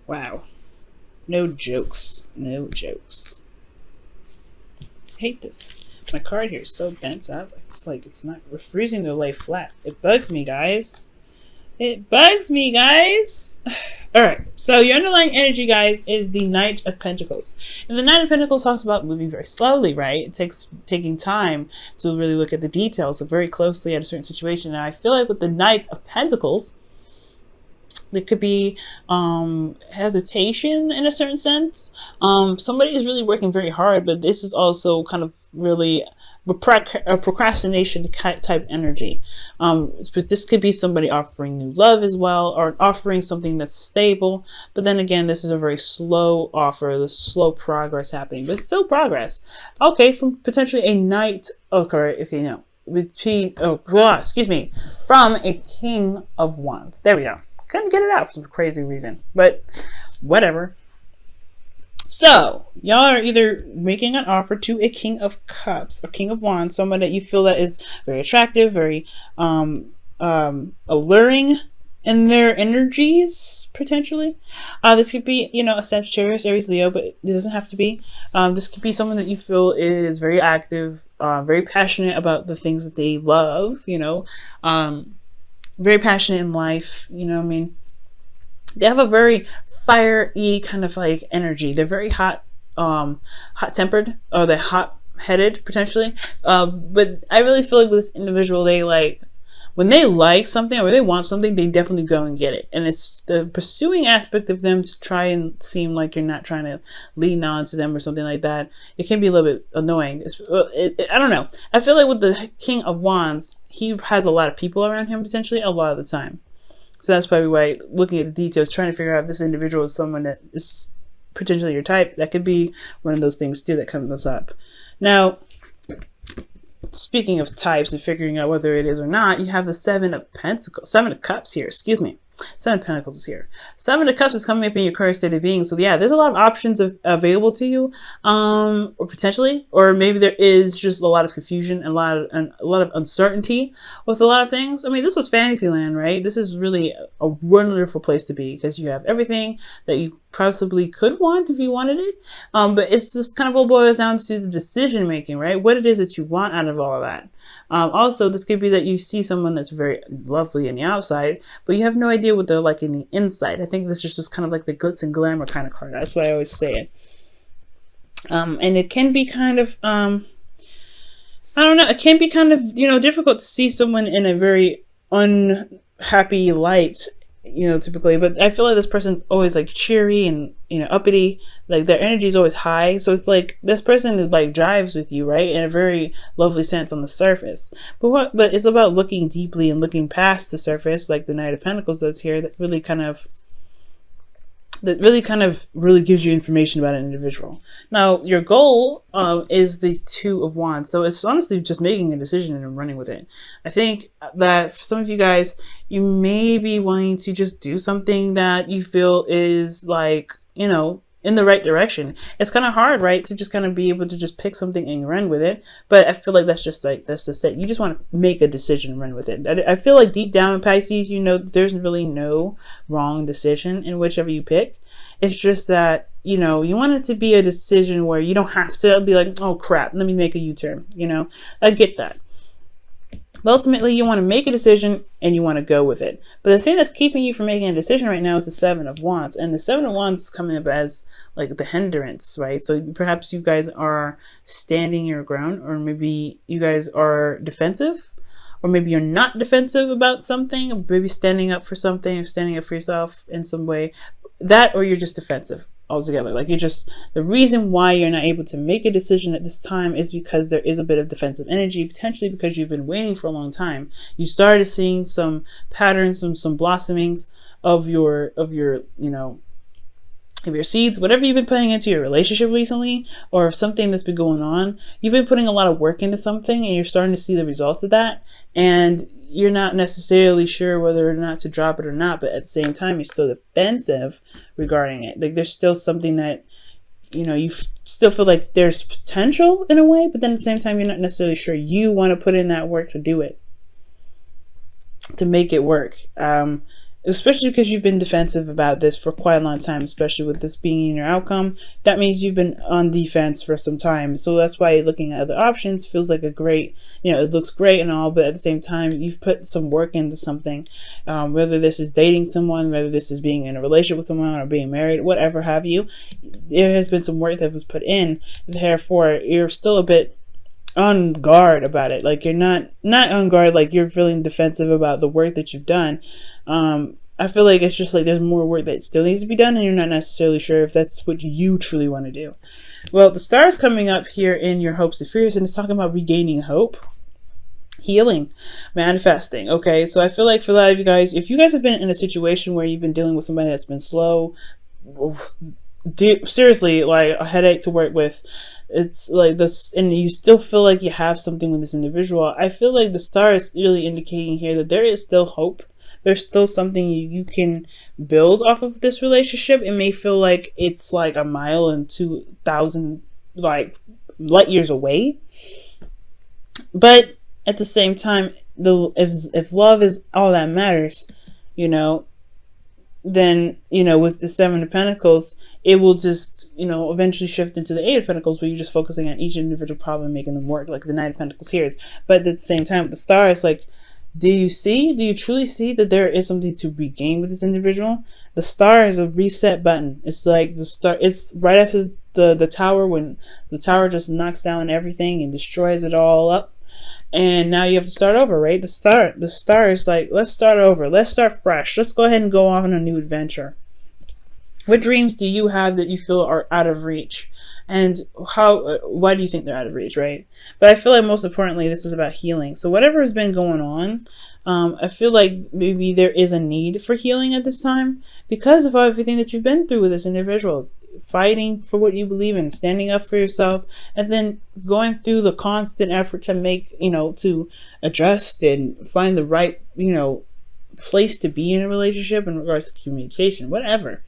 Wow. No jokes. No jokes. I hate this. My card here is so bent up. It's like it's not refusing to lay flat. It bugs me, guys. It bugs me, guys. Alright, so your underlying energy, guys, is the Knight of Pentacles. And the Knight of Pentacles talks about moving very slowly, right? It takes taking time to really look at the details, so very closely at a certain situation. And I feel like with the Knight of Pentacles, there could be hesitation in a certain sense. Somebody is really working very hard, but this is also kind of really a procrastination type energy. This could be somebody offering new love as well, or offering something that's stable. But then again, this is a very slow offer. There's slow progress happening, but still progress. Okay, from potentially a knight. Okay, no. Excuse me. From a King of Wands. There we go. Couldn't get it out for some crazy reason, but whatever. So y'all are either making an offer to a King of Cups or King of Wands, someone that you feel that is very attractive, very alluring in their energies, potentially. This could be, you know, a Sagittarius, Aries, Leo, but it doesn't have to be. This could be someone that you feel is very active, very passionate about the things that they love, you know, very passionate in life, you know what I mean? They have a very fiery kind of like energy. They're very hot tempered, or they're hot headed potentially. But I really feel like with this individual, they like, when they like something or they want something, they definitely go and get it. And it's the pursuing aspect of them to try and seem like you're not trying to lean on to them or something like that. It can be a little bit annoying. I don't know. I feel like with the King of Wands, he has a lot of people around him potentially a lot of the time. So that's probably why looking at the details, trying to figure out if this individual is someone that is potentially your type, that could be one of those things too that comes up. Now, speaking of types and figuring out whether it is or not, you have the Seven of Cups here, excuse me. Seven of Pentacles is here. Seven of Cups is coming up in your current state of being. So yeah, there's a lot of options available to you, or potentially, or maybe there is just a lot of confusion and a lot of uncertainty with a lot of things. I mean, this is Fantasyland, right? This is really a wonderful place to be because you have everything that you possibly could want if you wanted it. But it's just kind of all boils down to the decision making, right? What it is that you want out of all of that. Also, this could be that you see someone that's very lovely in the outside, but you have no idea what they're like in the inside. I think this is just kind of like the glitz and glamour kind of card. That's why I always say it. And it can be kind of, I don't know, it can be kind of, you know, difficult to see someone in a very unhappy light, you know, typically, but I feel like this person's always like cheery and, you know, uppity, like their energy is always high. So it's like this person is like drives with you, right, in a very lovely sense on the surface. But it's about looking deeply and looking past the surface, like the Knight of Pentacles does here, that really kind of really gives you information about an individual. Now, your goal is the Two of Wands. So it's honestly just making a decision and running with it. I think that for some of you guys, you may be wanting to just do something that you feel is like, you know, in the right direction. It's kind of hard, right, to just kind of be able to just pick something and run with it. But I feel like that's just it. You just want to make a decision and run with it. I feel like deep down in Pisces, you know, there's really no wrong decision in whichever you pick. It's just that, you know, you want it to be a decision where you don't have to be like, oh crap, let me make a U-turn. You know, I get that. But ultimately, you want to make a decision and you want to go with it. But the thing that's keeping you from making a decision right now is the Seven of Wands. And the Seven of Wands is coming up as like the hindrance, right? So perhaps you guys are standing your ground, or maybe you guys are defensive, or maybe you're not defensive about something, or maybe standing up for something or standing up for yourself in some way. That, or you're just defensive altogether. Like you're just, the reason why you're not able to make a decision at this time is because there is a bit of defensive energy, potentially because you've been waiting for a long time. You started seeing some patterns, some blossomings of your, you know, of your seeds, whatever you've been putting into your relationship recently, or something that's been going on. You've been putting a lot of work into something and you're starting to see the results of that. And you're not necessarily sure whether or not to drop it or not, but at the same time, you're still defensive regarding it. Like there's still something that, you know, you still feel like there's potential in a way, but then at the same time, you're not necessarily sure you want to put in that work to do it, to make it work. especially because you've been defensive about this for quite a long time, especially with this being in your outcome. That means you've been on defense for some time. So that's why looking at other options feels like a great, it looks great and all, but at the same time, you've put some work into something. Whether this is dating someone, whether this is being in a relationship with someone or being married, whatever have you, there has been some work that was put in. Therefore, you're still a bit on guard about it. Like, you're not on guard, like you're feeling defensive about the work that you've done. I feel like it's just like there's more work that still needs to be done, and you're not necessarily sure if that's what you truly want to do. Well, the star is coming up here in your hopes and fears, and it's talking about regaining hope, healing, manifesting. Okay, so I feel like for a lot of you guys, if you guys have been in a situation where you've been dealing with somebody that's been slow, seriously, like a headache to work with, it's like this, and you still feel like you have something with this individual, I feel like the star is really indicating here that there is still hope. There's still something you can build off of this relationship. It may feel like it's like a mile and 2,000 like light years away, but at the same time, if love is all that matters, then with the Seven of Pentacles, it will just eventually shift into the Eight of Pentacles, where you're just focusing on each individual problem and making them work, like the Nine of Pentacles here. But at the same time, with the star, it's like, do you truly see that there is something to regain with this individual? The star is a reset button. It's like the star, it's right after the tower, when the tower just knocks down everything and destroys it all up, and now you have to start over, right? The star is like, let's start over, let's start fresh, let's go ahead and go off on a new adventure. What dreams do you have that you feel are out of reach? And why do you think they're out of reach, right? But I feel like most importantly, this is about healing. So whatever has been going on, I feel like maybe there is a need for healing at this time because of everything that you've been through with this individual. Fighting for what you believe in, standing up for yourself, and then going through the constant effort to make, to adjust and find the right, place to be in a relationship in regards to communication, whatever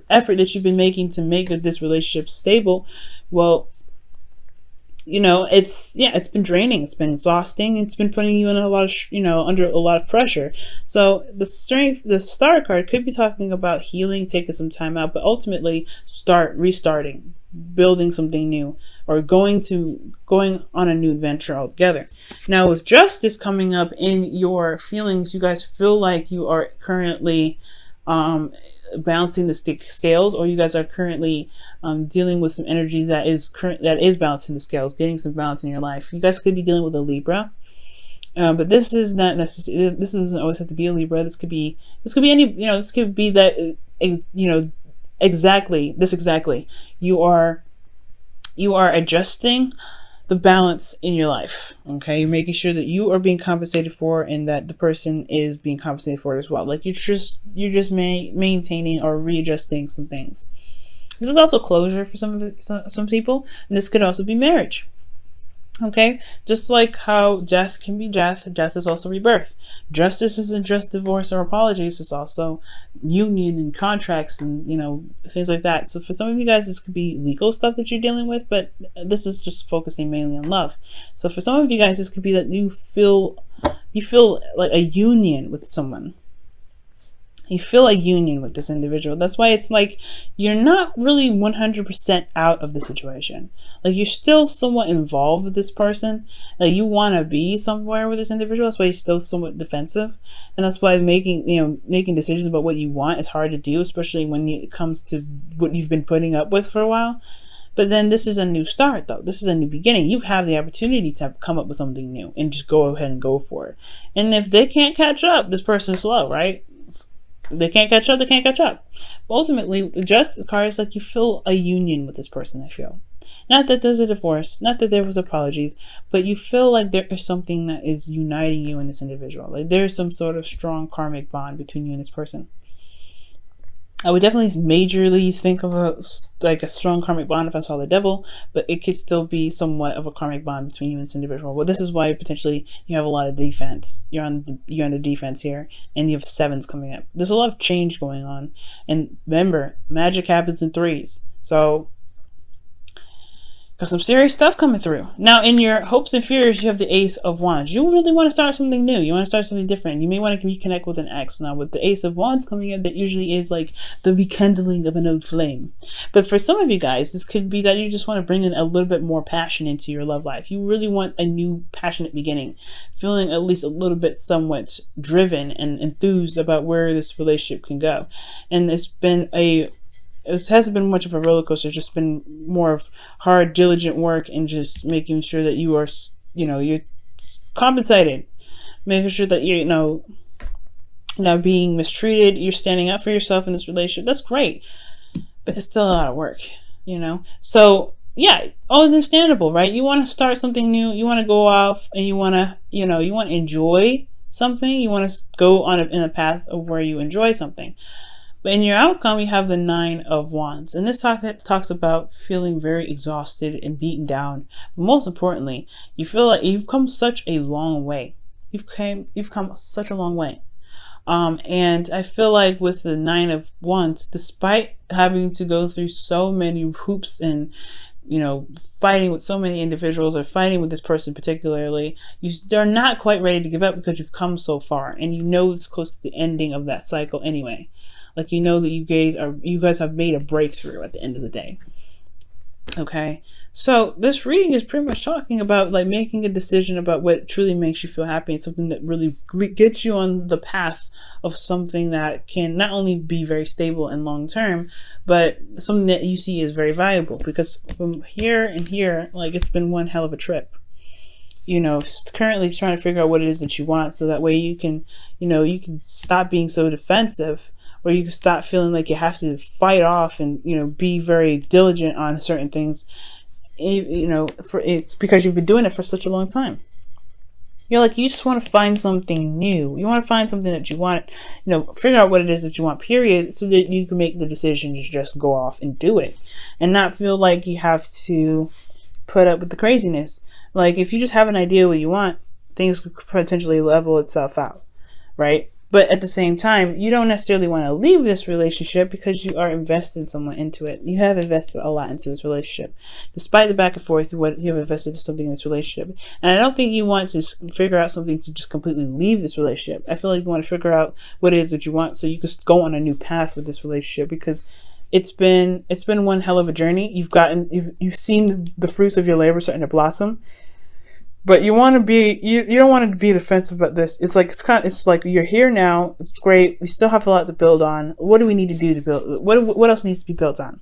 effort that you've been making to make this relationship stable. Well, it's been draining, it's been exhausting, it's been putting you in a lot of under a lot of pressure. So the star card could be talking about healing, taking some time out, but ultimately restarting, building something new, or going on a new adventure altogether. Now, with justice coming up in your feelings, you guys feel like you are currently balancing the scales, or you guys are currently dealing with some energy that is balancing the scales, getting some balance in your life. You guys could be dealing with a Libra, but this is not necessarily. This doesn't always have to be a Libra. This could be any. This could be that. Exactly. You are adjusting the balance in your life. Okay, you're making sure that you are being compensated for, and that the person is being compensated for it as well. Like you're just maintaining or readjusting some things. This is also closure for some people, and this could also be marriage. Okay, just like how death can be death is also rebirth. Justice isn't just divorce or apologies, it's also union and contracts and things like that. So for some of you guys, this could be legal stuff that you're dealing with, but this is just focusing mainly on love. So for some of you guys, this could be that you feel like a union with someone. You feel a union with this individual. That's why it's like you're not really 100% out of the situation. Like you're still somewhat involved with this person. Like you want to be somewhere with this individual. That's why you're still somewhat defensive, and that's why making decisions about what you want is hard to do, especially when it comes to what you've been putting up with for a while. But then this is a new start, though. This is a new beginning. You have the opportunity to come up with something new and just go ahead and go for it. And if they can't catch up, this person's slow, right? They can't catch up, But ultimately, the justice card is like you feel a union with this person, I feel. Not that there's a divorce, not that there was apologies, but you feel like there is something that is uniting you and this individual. Like there's some sort of strong karmic bond between you and this person. I would definitely majorly think of a strong karmic bond if I saw the devil, but it could still be somewhat of a karmic bond between you and this individual. Well, this is why potentially you have a lot of defense. You're on the defense here, and you have sevens coming up. There's a lot of change going on, and remember, magic happens in threes. So Got some serious stuff coming through. Now, in your hopes and fears, you have the Ace of Wands. You really want to start something new. You want to start something different. You may want to reconnect with an ex. Now, with the Ace of Wands coming in, that usually is like the rekindling of an old flame. But for some of you guys, this could be that you just want to bring in a little bit more passion into your love life. You really want a new passionate beginning. Feeling at least a little bit somewhat driven and enthused about where this relationship can go. And it hasn't been much of a roller coaster. It's just been more of hard, diligent work and just making sure that you are, you're compensated, making sure that you're, not being mistreated. You're standing up for yourself in this relationship. That's great, but it's still a lot of work, So yeah, all understandable, right? You want to start something new. You want to go off and you want to, you want to enjoy something. You want to go in a path of where you enjoy something. But in your outcome, you have the 9 of Wands. And this talks about feeling very exhausted and beaten down. But most importantly, you feel like you've come such a long way. You've come such a long way. And I feel like with the 9 of Wands, despite having to go through so many hoops and, fighting with so many individuals or fighting with this person particularly, they're not quite ready to give up because you've come so far. And it's close to the ending of that cycle anyway. Like, that you guys have made a breakthrough at the end of the day. Okay. So this reading is pretty much talking about like making a decision about what truly makes you feel happy and something that really gets you on the path of something that can not only be very stable and long term, but something that you see is very valuable, because from here and here, like, it's been one hell of a trip. Currently trying to figure out what it is that you want, so that way you can, you can stop being so defensive, or you can stop feeling like you have to fight off and, be very diligent on certain things, it's because you've been doing it for such a long time. You just want to find something new. You want to find something that you want, figure out what it is that you want, period, so that you can make the decision to just go off and do it and not feel like you have to put up with the craziness. Like, if you just have an idea what you want, things could potentially level itself out, right? But at the same time, you don't necessarily want to leave this relationship because you are invested somewhat into it. You have invested a lot into this relationship. Despite the back and forth, you have invested something in this relationship. And I don't think you want to figure out something to just completely leave this relationship. I feel like you want to figure out what it is that you want so you can go on a new path with this relationship, because it's been one hell of a journey. You've seen the fruits of your labor starting to blossom. But you want to be, you don't want to be defensive about this. It's like you're here now. It's great. We still have a lot to build on. What do we need to do to build? What else needs to be built on?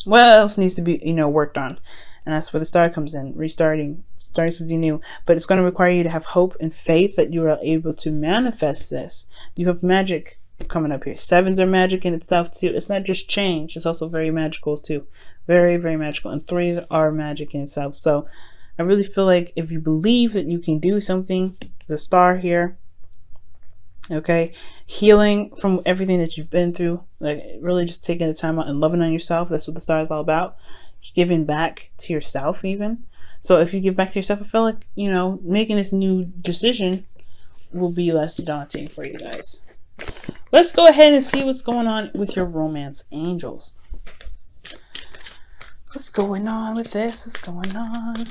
What else needs to be, worked on? And that's where the Star comes in, starting something new. But it's going to require you to have hope and faith that you are able to manifest this. You have magic coming up here. 7s are magic in itself too. It's not just change. It's also very magical too. Very, very magical. And 3s are magic in itself. So I really feel like if you believe that you can do something, the Star here, okay, healing from everything that you've been through, like really just taking the time out and loving on yourself. That's what the Star is all about. Giving back to yourself even. So if you give back to yourself, I feel like, making this new decision will be less daunting for you guys. Let's go ahead and see what's going on with your romance angels. What's going on with this? What's going on?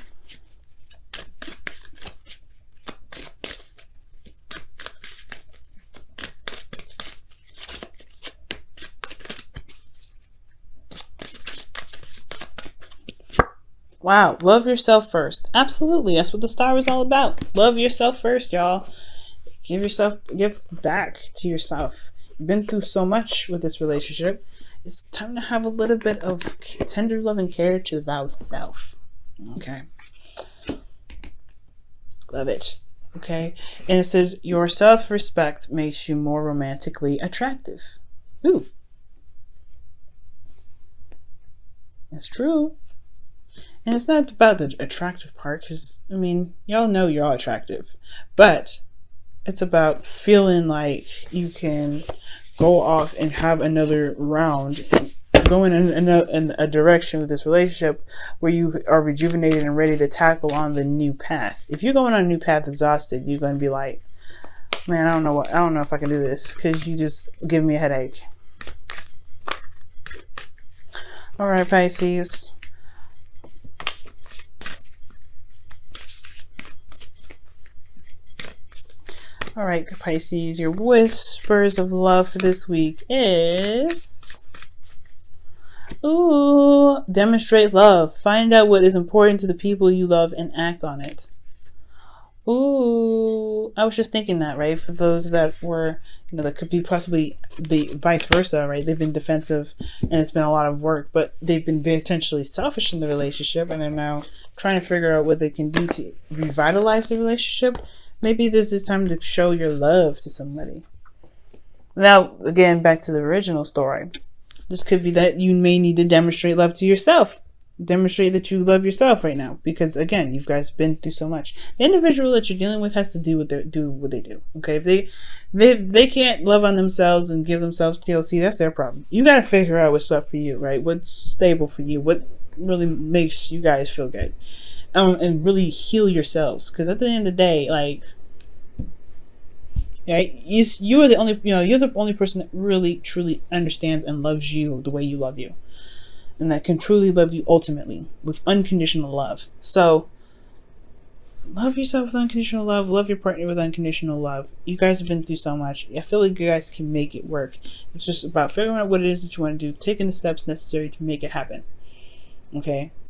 Wow, love yourself first. Absolutely, that's what the Star is all about. Love yourself first, y'all. Give back to yourself. You've been through so much with this relationship. It's time to have a little bit of tender love and care to thyself. Okay. Love it. Okay. And it says, your self-respect makes you more romantically attractive. Ooh. It's true. And it's not about the attractive part, because, y'all know you're all attractive. But it's about feeling like you can go off and have another round, going in a direction with this relationship where you are rejuvenated and ready to tackle on the new path. If you're going on a new path exhausted, you're going to be like, man, I don't know if I can do this, because you just give me a headache. All right, Pisces. All right, Pisces, your whispers of love for this week is... Ooh, demonstrate love. Find out what is important to the people you love and act on it. Ooh, I was just thinking that, right? For those that were, that could be possibly the vice versa, right? They've been defensive and it's been a lot of work, but they've been potentially selfish in the relationship and they're now trying to figure out what they can do to revitalize the relationship. Maybe this is time to show your love to somebody. Now, again, back to the original story. This could be that you may need to demonstrate love to yourself. Demonstrate that you love yourself right now, because again, you guys been through so much. The individual that you're dealing with has to do what they do. Okay, if they can't love on themselves and give themselves TLC, that's their problem. You got to figure out what's up for you, right? What's stable for you? What really makes you guys feel good, and really heal yourselves. Because at the end of the day, like, right, you are the only, you're the only person that really truly understands and loves you the way you love you. And that can truly love you ultimately with unconditional love. So love yourself with unconditional love. Love your partner with unconditional love. You guys have been through so much. I feel like you guys can make it work. It's just about figuring out what it is that you want to do, taking the steps necessary to make it happen. Okay?